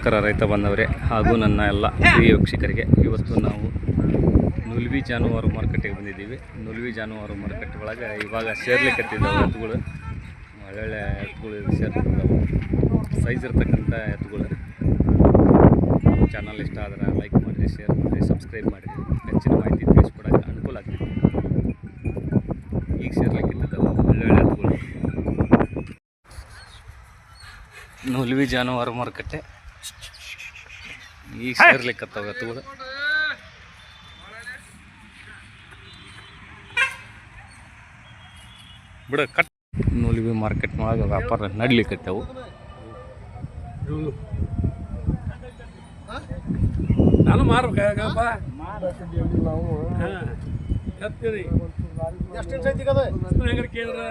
ನಮಸ್ಕಾರ ರೈತ ಬಂದವರೇ ಹಾಗೂ ನನ್ನ ಎಲ್ಲ ಪ್ರಿಯ ವೀಕ್ಷಕರಿಗೆ. ಇವತ್ತು ನಾವು ನುಲ್ವಿ ಜಾನುವಾರು ಮಾರುಕಟ್ಟೆಗೆ ಬಂದಿದ್ದೀವಿ. ನುಲ್ವಿ ಜಾನುವಾರು ಮಾರುಕಟ್ಟೆ ಒಳಗೆ ಇವಾಗ ಸೇರ್ಲಿಕ್ಕತ್ತಿದ್ದಾವೆ ಎತ್ತುಗಳು. ಒಳ್ಳೊಳ್ಳೆ ಎತ್ತುಗಳು ಸೇರ್ತಿದ್ದಾವೆ. ಸೈಜ್ ಇರ್ತಕ್ಕಂಥ ಎತ್ತುಗಳು. ಚಾನಲ್ ಇಷ್ಟ ಆದರೆ ಲೈಕ್ ಮಾಡಿರಿ, ಶೇರ್ ಮಾಡಿರಿ, ಸಬ್ಸ್ಕ್ರೈಬ್ ಮಾಡಿರಿ. ಹೆಚ್ಚಿನ ಮಾಹಿತಿ ತಿಳಿಸ್ಕೊಡೋಕ್ಕೆ ಅನುಕೂಲ ಆಗ್ತದೆ. ಈಗ ಸೇರ್ಲಿಕ್ಕಿದ್ದಾವೆ ಒಳ್ಳೊಳ್ಳೆ ಎತ್ತುಗಳು. ನುಲ್ವಿ ಜಾನುವಾರು ಮಾರುಕಟ್ಟೆ ಈಗ ಸೇರ್ಲಿಕ್ಕತ್ತವ ಎತ್ತುಗಳು. ಬಿಡ ಕಟ್ ನುಲ್ವಿ ಮಾರ್ಕೆಟ್ನೊಳಗೆ ವ್ಯಾಪಾರ ನಡ್ಲಿಕ್ಕತ್ತವು. ನಾನು ಮಾರ್ಬೇಕಪ್ಪ. ಕೇಳಿದ್ರೆ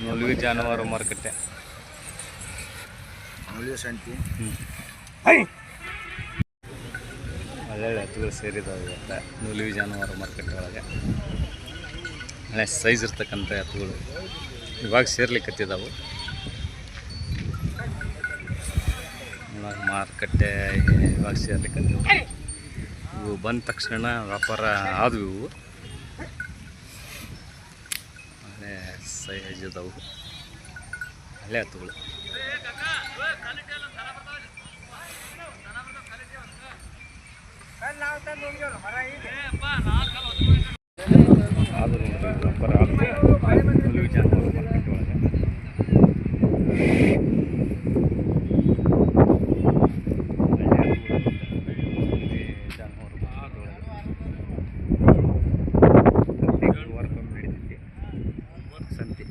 ನುಲ್ವಿ ಜಾನುವಾರು ಮಾರುಕಟ್ಟೆ ಒಳ್ಳೊಳ್ಳೆ ಎತ್ತುಗಳು ಸೇರಿದಾವೆ ಇವತ್ತು ನುಲ್ವಿ ಜಾನುವಾರು ಮಾರುಕಟ್ಟೆ ಒಳಗೆ. ಒಳ್ಳೆ ಸೈಜ್ ಇರ್ತಕ್ಕಂಥ ಎತ್ತುಗಳು ಇವಾಗ ಸೇರ್ಲಿಕ್ಕತ್ತಿದ್ದಾವೆ. ಮಾರುಕಟ್ಟೆ ಇವಾಗ ಸೇರ್ಲಿಕ್ಕತ್ತಿವು. ಇವು ಬಂದ ತಕ್ಷಣ ವ್ಯಾಪಾರ ಆದವು. ಇವು ಒಳ್ಳೆ ಸೈಜ್ ಇದಾವು, ಒಳ್ಳೆ ಎತ್ತುಗಳು. ಆದರೂ ವ್ಯಾಪಾರ ನುಲ್ವಿ ಜಾನುವಾರು ಮಾರ್ಕೆಟ್ ಒಳಗೆ. ಸಂತೆ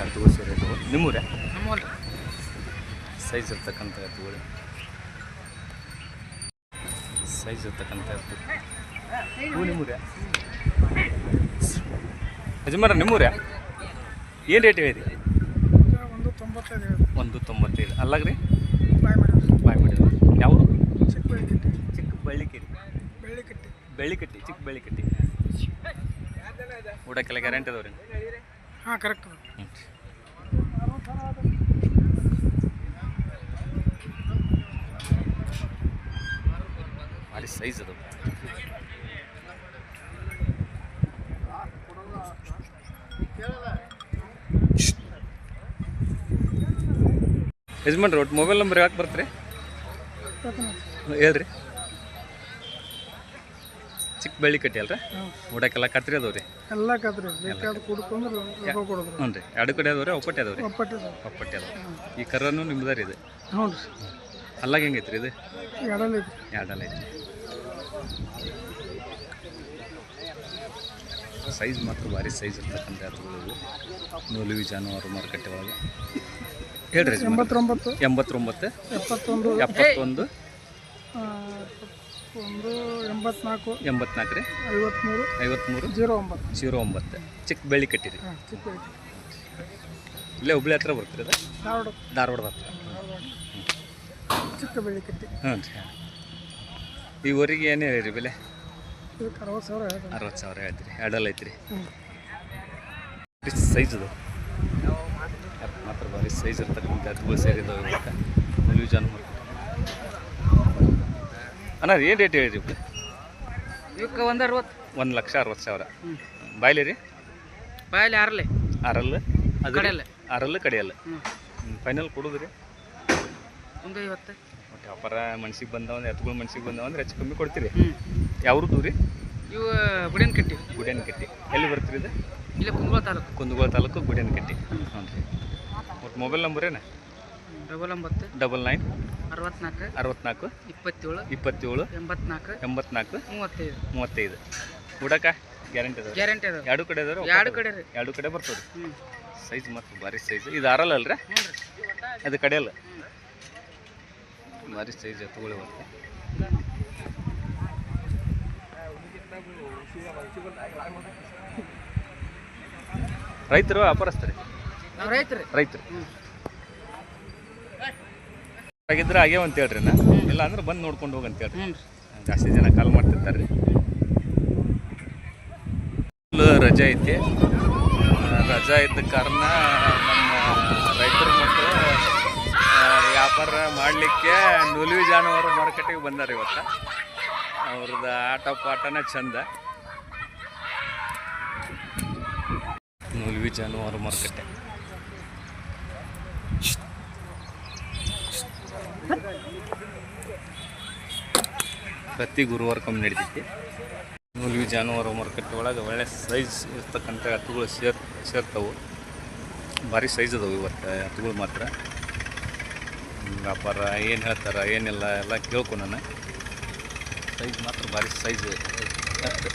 ಎತ್ತುಗಳು ಸೇರಿದ್ದವು. ನಿಮ್ಮೂರೇ ಸೈಜ್ ಇರ್ತಕ್ಕಂಥ ಎತ್ತುಗಳು. ಸೈಜ್ ಇರ್ತಕ್ಕಂಥ ಎತ್ತು ಹೂ ನಿಮ್ಮೂರೇ ಯಜಮಾನ. ನಿಮ್ಮೂರೇ ಏನು ರೇಟ್ ಹೇಳಿರಿ? 195. ಅಲ್ಲಾಗ್ರಿ ಬಾಯ್ ಮಾಡಿದ್ರು. ಯಾವುದು? ಚಿಕ್ಕ ಬೆಳ್ಳಿಕಟ್ಟಿ ಚಿಕ್ಕ ಬೆಳ್ಳಿಕಟ್ಟಿ. ಊಟಕ್ಕೆಲ್ಲ ಗ್ಯಾರಂಟಿ ಅದಾವ್ರಿ? ಹಾಂ, ಕರೆಕ್ಟ್. ಭಾರಿ ಸೈಜ್ ಅದು. ಯಜಮಾನ್ರಿ ಒಟ್ಟು ಮೊಬೈಲ್ ನಂಬರ್ ಯಾಕೆ ಬರ್ತೀರಿ ಹೇಳ್ರಿ? ಚಿಕ್ಕ ಬೆಳ್ಳಿಕಟ್ಟಿ ಅಲ್ರಿ? ಊಟಕ್ಕೆಲ್ಲ ಕತ್ರಿ ಅದಾವ್ರಿ? ಎಲ್ಲ ಕತ್ರಿ ಬೇಕಾದ್ರೆ ಕುಡ್ಕೊಂಡ್ರೆ ಕೊಡೋದು. ಹ್ಞೂ ರೀ. ಎರಡು ಕಡೆ ಅದಾವ್ರಿ? ಒಪ್ಪಟ್ಟೆ ಅದಾವ್ರಿ? ಒಪ್ಪಟ್ಟೆ ಅದಾವ. ಈ ಕರ್ರನು ನಿಮ್ದು ರೀ? ಇದು ಹ್ಞೂ ರೀ. ಅಲ್ಲಾಗ ಹೆಂಗೈತ್ರಿ ಇದು? ಎರಡಲ್ಲ ಐತಿ. ಸೈಜ್ ಮಾತ್ರ ಭಾರಿ ಸೈಜ್ ಇರ್ತಕ್ಕಂಥ ಎತ್ತುಗಳು ನುಲ್ವಿ ಜಾನುವಾರು ಮಾರುಕಟ್ಟೆ ಒಳಗೆ. ಹೇಳ್ರಿ. 89 71 71 74 84 ರೀ. 53 09 ಚಿಕ್ಕ ಬೆಳ್ಳಿಕಟ್ಟಿ ರೀ. ಇಲ್ಲೇ ಹುಬ್ಳಿ ಹತ್ರ ಬರ್ತೀರಿ? ಅದು ಧಾರವಾಡದ ಹತ್ರ. ಚಿಕ್ಕ ಬೆಳ್ಳಿಕಟ್ಟಿ. ಹ್ಞೂ ರೀ. ಈ ಊರಿಗೆ ಏನೇ ಹೇಳಿರಿ ಬೆಲೆ? 60,000 ಹೇಳ್ತೀರಿ. ಎರಡಲ್ಲ ಐತ್ರಿ. ಸೈಜ್ ಅದು ಮಾತ್ರ ಭಾರಿ ಸೈಜ್ ಇರ್ತಕ್ಕಂಥ ಎತ್ತುಗಳು ಸೇರಿದ್ದಾವೆ ಇವತ್ತು ನುಲ್ವಿ ಜಾನುವಾರು. ಅಣ್ಣ ಏನು ರೇಟ್ ಹೇಳಿರಿ ಇವಕ್ಕೆ? ಇವಕ್ಕೆ 1,60,000. ಬಾಯ್ಲಿ ರೀ? ಬಾಯಲ್ಲಿ ಆರಲ್ಲ ಅದು ಆರಲ್ಲ ಕಡೆಯಲ್ಲ. ಫೈನಲ್ ಕೊಡೋದು ರೀ? 150. ಒಟ್ಟು ವ್ಯಾಪಾರ ಮನ್ಸಿಗೆ ಬಂದವಂದ್ರೆ ಎತ್ತುಗಳು ಮನ್ಸಿಗೆ ಬಂದವಂದ್ರೆ ಹೆಚ್ಚು ಕಮ್ಮಿ ಕೊಡ್ತೀರಿ? ಯಾವ್ದು ರೀ? ಇವು ಗುಡಿಯನಕಟ್ಟಿ. ಎಲ್ಲಿ ಬರ್ತೀರಿ ಇದು? ಇಲ್ಲ, ಕುಂದಗೋಳ ತಾಲೂಕು ಗುಡಿಯನಕಟ್ಟಿ. ಹ್ಞೂ ರೀ. ಒಟ್ಟು ಮೊಬೈಲ್ ನಂಬರ್ ಏನು? 99 99 64 64 27 27 84 35. ಊಟಕ್ಕೆ ಗ್ಯಾರಂಟಿ ಅದಾವ? ಎರಡು ಕಡೆ ಅದಾವ? ಎರಡು ಕಡೆ ಬರ್ತದೆ. ಸೈಜ್ ಮತ್ತು ಭಾರಿ ಸೈಜ್. ಇದು ಆರಲ್ಲ ಅಲ್ರಿ? ಅದು ಕಡೆಯಲ್ಲ. ಭಾರಿ ಸೈಜ್ ಎತ್ತುಗಳು ಬರ್ತದೆ. ರೈತರು ವ್ಯಾಪಾರಸ್ಥರಿ? ನಾವು ರೈತರು. ರೈತರು ಆಗಿದ್ರೆ ಆಗ್ಯಾವ ಅಂತ ಹೇಳ್ರಿ ನಾ, ಇಲ್ಲ ಅಂದ್ರೆ ಬಂದು ನೋಡ್ಕೊಂಡು ಹೋಗಿ ಅಂತ ಹೇಳ್ರಿ. ಹ್ಞೂ ಜಾಸ್ತಿ ಜನ ಕಾಲ್ ಮಾಡ್ತಿರ್ತಾರೆ ರೀ. ರಜೆ ಐತಿ. ರಜಾ ಇದ್ದ ಕಾರಣ ನಮ್ಮ ರೈತರು ಮತ್ತು ವ್ಯಾಪಾರ ಮಾಡಲಿಕ್ಕೆ ನುಲಿವಿ ಜಾನುವಾರು ಮಾರುಕಟ್ಟೆಗೆ ಬಂದಾರೆ ಇವತ್ತು. ಅವ್ರದ್ದು ಆಟ ಪಾಠನ ಚಂದ. ನುಲಿವಿ ಜಾನುವಾರು ಮಾರುಕಟ್ಟೆ ಪ್ರತಿ ಗುರುವಾರಕ್ಕೊಮ್ಮೆ ನಡೀತೈತಿ. ನುಲಿವಿ ಜಾನುವಾರು ಮಾರುಕಟ್ಟೆ ಒಳಗೆ ಒಳ್ಳೆ ಸೈಜ್ ಇರ್ತಕ್ಕಂಥ ಎತ್ತುಗಳು ಸೇರ್ತಾವೆ. ಭಾರಿ ಸೈಜ್ ಅದಾವೆ ಇವತ್ತು ಎತ್ತುಗಳು ಮಾತ್ರ. ವ್ಯಾಪಾರ ಏನು ಹೇಳ್ತಾರೆ ಏನಿಲ್ಲ ಎಲ್ಲ ಕೇಳ್ಕೊ ನಾನು. ಸೈಜ್ ಮಾತ್ರ ಭಾರಿ ಸೈಜ್ ಎತ್ತು.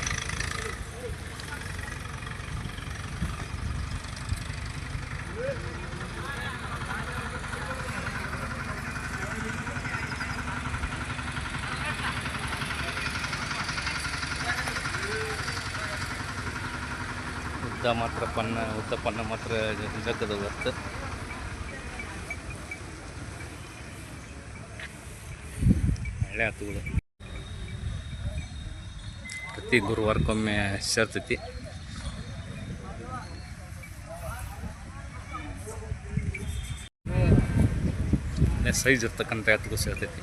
ಉದ್ದ ಪನ್ನ ಮಾತ್ರ ಜಗ್ಗದ ಹೊತ್ತು. ಹಳೆ ಹತ್ತುಗಳು ಪ್ರತಿ ಗುರುವಾರಕ್ಕೊಮ್ಮೆ ಸೇರ್ತೈತಿ. ಸೈಜ್ ಇರ್ತಕ್ಕಂಥ ಎತ್ತುಗಳು ಸೇರ್ತೈತಿ.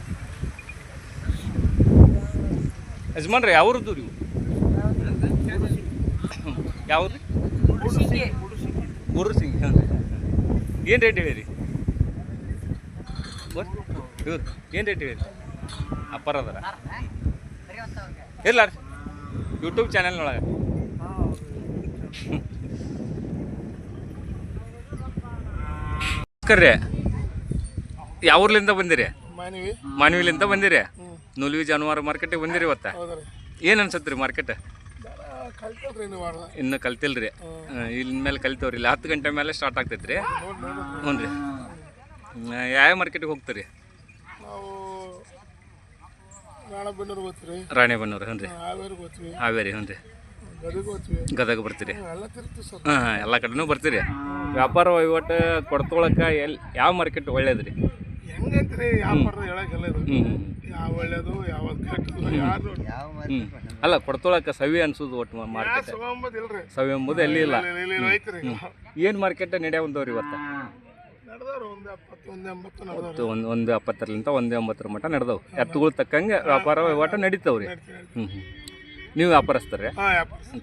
ಯಜಮಾನ್ರಿ ಯಾವ್ರದ್ದು ರೀ? ಯಾವ್ದು? ಗುರು ಸಿಂಗ್. ಹಾಂ, ಏನು ರೇಟ್ ಹೇಳಿರಿ? ಇವ್ರು ಏನು ರೇಟ್ ಹೇಳಿರಿ? ಅಪ್ಪರ್ ಅದರ ಇಲ್ಲ ಯೂಟ್ಯೂಬ್ ಚಾನೆಲ್ನೊಳಗೆ. ನಮಸ್ಕಾರ ರೀ. ಯಾವ ಊರ್ಲಿಂದ ಬಂದಿರಿ? ಮಾನವಿಲಿಂದ ಬಂದಿರಿ. ನುಲಿವಿ ಜಾನುವಾರು ಮಾರ್ಕೆಟಿಗೆ ಬಂದಿರಿ ಇವತ್ತ. ಏನು ಅನ್ಸತ್ರಿ ಮಾರ್ಕೆಟ್? ಇನ್ನು ಕಲ್ತಿಲ್ರಿ. ಇಲ್ಲಿನ ಮೇಲೆ ಕಲ್ತವ್ರಿ. ಇಲ್ಲಿ 10 ಗಂಟೆ ಮೇಲೆ ಸ್ಟಾರ್ಟ್ ಆಗ್ತೈತ್ರಿ. ಹ್ಞೂ ರೀ. ಯಾವ ಮಾರ್ಕೆಟಿಗೆ ಹೋಗ್ತೀರಿ? ರಾಣೆಬೆನ್ನೂರು. ಹ್ಞೂ ರೀ. ಹಾವೇರಿ. ಹ್ಞೂ ರೀ. ಗದಗ ಬರ್ತೀರಿ? ಹಾಂ ಎಲ್ಲ ಕಡೆನೂ ಬರ್ತೀರಿ. ವ್ಯಾಪಾರ ವಹಿವಾಟು ಕೊಡ್ತೊಳಕ್ಕೆ ಯಾವ ಮಾರ್ಕೆಟ್ ಒಳ್ಳೇದ್ರಿ? ಅಲ್ಲ ಕೊಡ್ತೊಳಕ್ಕೆ ಸವಿ ಅನ್ಸೋದು ಒಟ್ಟು ಮಾರ್ಕೆಟ್ ಸವಿ ಎಂಬುದು ಎಲ್ಲಿ ಇಲ್ಲ. ಏನು ಮಾರ್ಕೆಟ್ ನಡೆಯವಂತವ್ರಿ ಇವತ್ತು? 170ರಿಂದ 180 ಮಟ್ಟ ನಡೆದವು. ಎತ್ತುಗಳು ತಕ್ಕಂಗೆ ವ್ಯಾಪಾರ ವಹಿವಾಟ ನಡೀತಾವ್ರಿ. ನೀವು ವ್ಯಾಪಾರಸ್ತಾರೆ?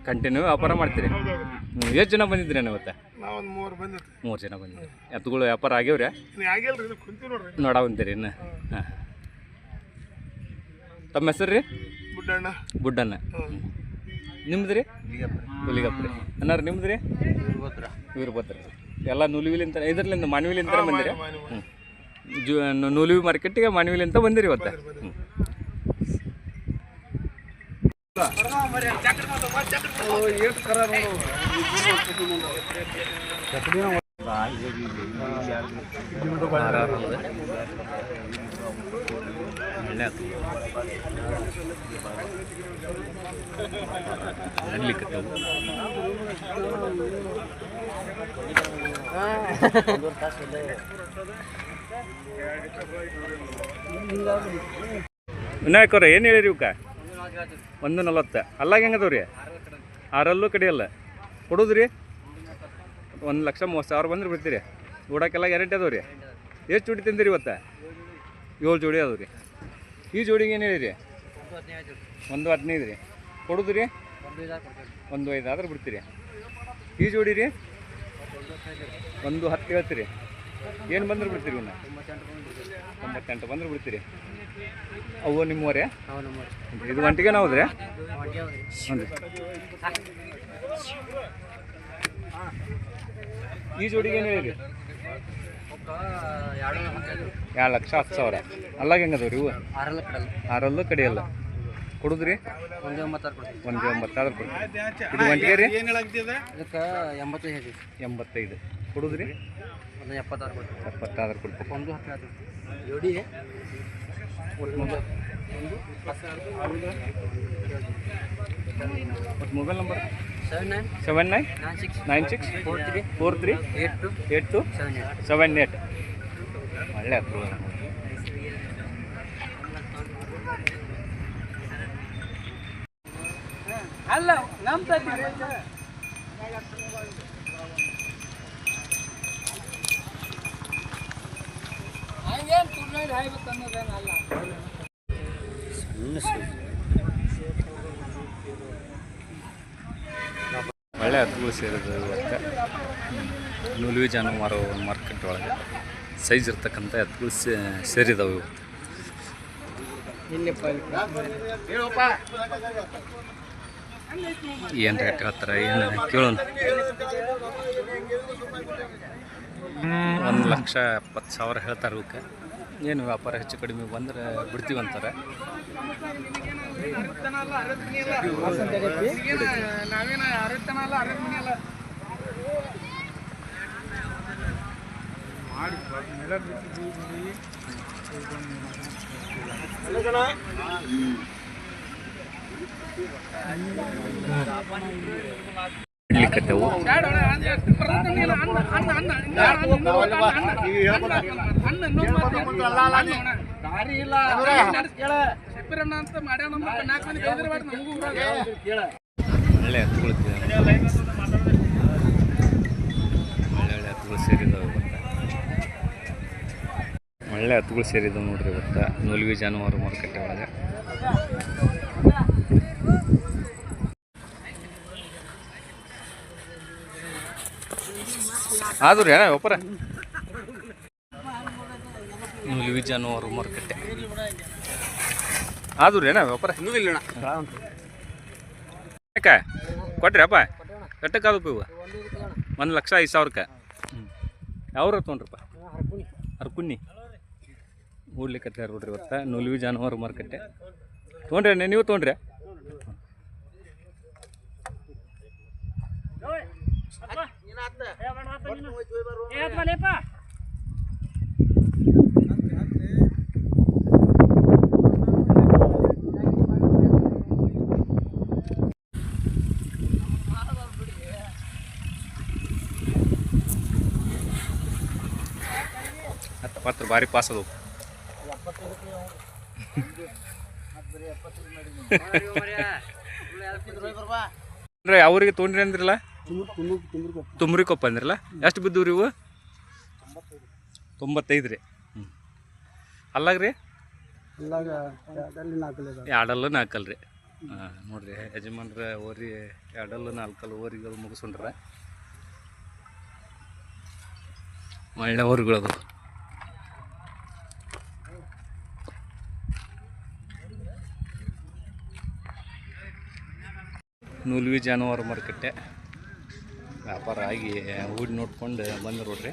ಕಂಟಿನ್ಯೂ ವ್ಯಾಪಾರ ಮಾಡ್ತೀರಿ? ಎಷ್ಟು ಜನ ಬಂದಿದ್ರಿ ಇವತ್ತು? 3 ಜನ ಬಂದಿದ್ರಿ. ಎತ್ತುಗಳು ವ್ಯಾಪಾರ ಆಗ್ಯಾವ್ರಿ? ನೋಡಾವಂತೀರಿ ಇನ್ನು? ಹಾಂ. ತಮ್ಮ ಹೆಸರು ರೀ? ಬುಡ್ಡಣ್ಣ. ನಿಮ್ದು ರೀ? ಹುಲಿಗಪ್ಪ. ಅನ್ನಾರ ನಿಮ್ದು ರೀ? ವೀರಭದ್ರ. ಎಲ್ಲ ನುಲಿವಿಲಿಂತ ಇದ್ರಲಿಂದ ಮಾನವಿಲಿಂತ ಬಂದಿರಿ? ಹ್ಞೂ. ನುಲಿವಿ ಮಾರ್ಕೆಟಿಗೆ ಮಾನವಿಲಿಂತ ಬಂದಿರಿ ಇವತ್ತು? ಹ್ಞೂ. ವಿನಾಯಕ್ ಅವ್ರ ಏನು ಹೇಳಿರಿ ಇವಕ್ಕ? 140. ಅಲ್ಲಾಗ ಹೆಂಗದವ್ರಿ? 6 ಕಡಿಯಲ್ಲ ಕೊಡೋದ್ರಿ? 1,30,000 ಬಂದ್ರೆ ಬಿಡ್ತೀರಿ? ಊಟಕ್ಕೆಲ್ಲ ಗ್ಯಾರಂಟಿ ಅದಾವ್ರಿ? ಎಷ್ಟು ಜೋಡಿ ತಿಂದಿರಿ ಇವತ್ತು? 7 ಜೋಡಿ ಅದಾವ್ರಿ. ಈ ಜೋಡಿಗೆ ಏನು ಹೇಳಿರಿ? 115 ರೀ. ಕೊಡೋದ್ರಿ? 1,500 ಆದ್ರೆ ಬಿಡ್ತೀರಿ? ಈ ಜೋಡಿ ರೀ? 110 ಹೇಳ್ತೀರಿ? ಏನು ಬಂದ್ರೆ ಬಿಡ್ತೀರಿ? ಇನ್ನು 98 ಬಂದ್ರೆ ಬಿಡ್ತೀರಿ? ಅವು ನಿಮ್ಮವರೇ? ಇದು ಗಂಟೆಗೆ ನಾವ್ರಿ? ಹ್ಞೂ ರೀ. ಈ ಜೋಡಿಗೆ ಏನು ಹೇಳಿರಿ? 2,10,000. ಅಲ್ಲಾಗ ಹೆಂಗದವ್ರಿ ಇವು? 6 ಕಡಿಯಲ್ಲ ಕೊಡುದ್ರಿ? 1,900 ಆದ್ರೆ ಕೊಡ್ತೀರಿ. ಇದು ಗಂಟೆಗೆ ರೀ? 85 ಕೊಡುದ್ರಿ? 70 ಆದ್ರೆ ಕೊಡ್ತೀರಿ. ಮತ್ತು ಮೊಬೈಲ್ ನಂಬರ್ 7996 ಒಳ್ಳೆ ಹತ್ತು ಅಲ್ಲ ನಮ್ಮ ಒಳ್ಳೆ ಹತ್ತುಗಳು ಸೇರಿದೆ ಇವತ್ತು ನುಲ್ವಿ ಜಾನುವಾರು ಮಾರ್ಕೆಟ್ ಒಳಗೆ ಸೈಜ್ ಇರ್ತಕ್ಕಂಥ ಹತ್ತುಗಳು ಸೇರಿದಾವೆ ಇವತ್ತು ಏನು ರೇಟ್ ಹೇಳ್ತಾರೆ ಏನು ಕೇಳೋಣ 1,70,000 ಹೇಳ್ತಾರೆ ಇವಕ್ಕೆ ಏನು ವ್ಯಾಪಾರ ಹೆಚ್ಚು ಕಡಿಮೆ ಬಂದರೆ ಬಿಡ್ತೀವಂತಾರೆ ಇಡ್ಲಿಕ್ಕತ್ತವು ಒಳ್ಳೆ ಹತ್ತುಗಳು ಒಳ್ಳೆ ಹತ್ತುಗಳು ಸೇರಿದಾವೆ ಒಳ್ಳೆ ಹತ್ತುಗಳು ಸೇರಿದಾವೆ ನೋಡ್ರಿ ಇವತ್ತು ನುಲ್ವಿ ಜಾನುವಾರು ಮಾರುಕಟ್ಟೆ ಒಳಗೆ ಆದ್ರೂ ಏನ ವ್ಯಾಪಾರ ನುಲ್ವಿ ಜಾನುವಾರು ಮಾರುಕಟ್ಟೆ ಆದ್ರೂ ಏನ ವ್ಯಾಪಾರ ಯಾಕೆ ಕೊಟ್ರಿ ಅಪ್ಪ ಎಷ್ಟಕ್ಕಾದಪ್ಪ ಇವು 1,05,000 ಯಾವ್ರ ತೊಗೊಂಡ್ರಪ್ಪ ಹರ್ಕುನ್ನಿ ಹೂಡ್ಲಿಕ್ಕೆ ನೋಡ್ರಿ ಇವತ್ತು ನುಲ್ವಿ ಜಾನುವಾರು ಮಾರುಕಟ್ಟೆ ತೊಗೊಂಡ್ರಿ ನೀವು ತೊಗೊಂಡ್ರಿ ಪತ್ರ ಭಾರಿ ಪಾಸ್ ಅದು ಅಂದ್ರೆ ಅವ್ರಿಗೆ ತೊಗೊಂಡ್ರಿ ಅಂದ್ರಲ್ಲ ತುಮ್ರಿಕೊಪ್ಪ ಅಂದ್ರಲ್ಲ ಎಷ್ಟು ಬಿದ್ದವ್ರಿ ಇವು 95 ರೀ ಅಲ್ಲಾಗ್ರಿ ಎರಡಲ್ಲು ನಾಲ್ಕಲ್ರಿ ಹಾಂ ನೋಡ್ರಿ ಯಜಮಾನ್ರ ಓರಿ ಎರಡಲ್ಲು ನಾಲ್ಕಲ್ಲು ಓರಿಗಳು ಮುಗಿಸ್ಕೊಂಡ್ರ ಒಳ್ಳೆ ಓರಿಗಳದು ನುಲ್ವಿ ಜಾನುವಾರು ಮಾರುಕಟ್ಟೆ ವ್ಯಾಪಾರ ಆಗಿ ಹೂಡಿ ನೋಡ್ಕೊಂಡು ಬಂದು ನೋಡ್ರಿ